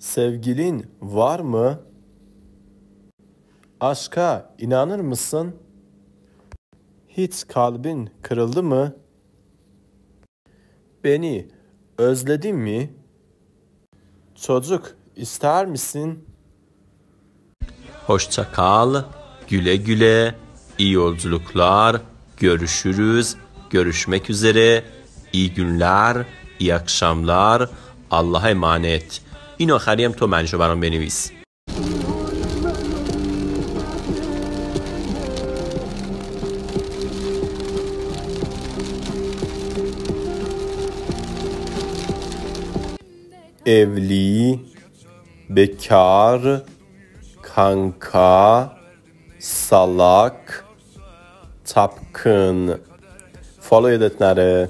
Sevgilin var mı? Aşka inanır mısın? Hiç kalbin kırıldı mı? Beni özledin mi? Çocuk ister misin? Hoşça kal, güle güle, iyi yolculuklar, görüşürüz, görüşmek üzere, iyi günler, iyi akşamlar, Allah'a emanet. این آخری هم تو منشو برام بنویس. Evli, bekar, kanka, salak, tapkın. Follow edetleri.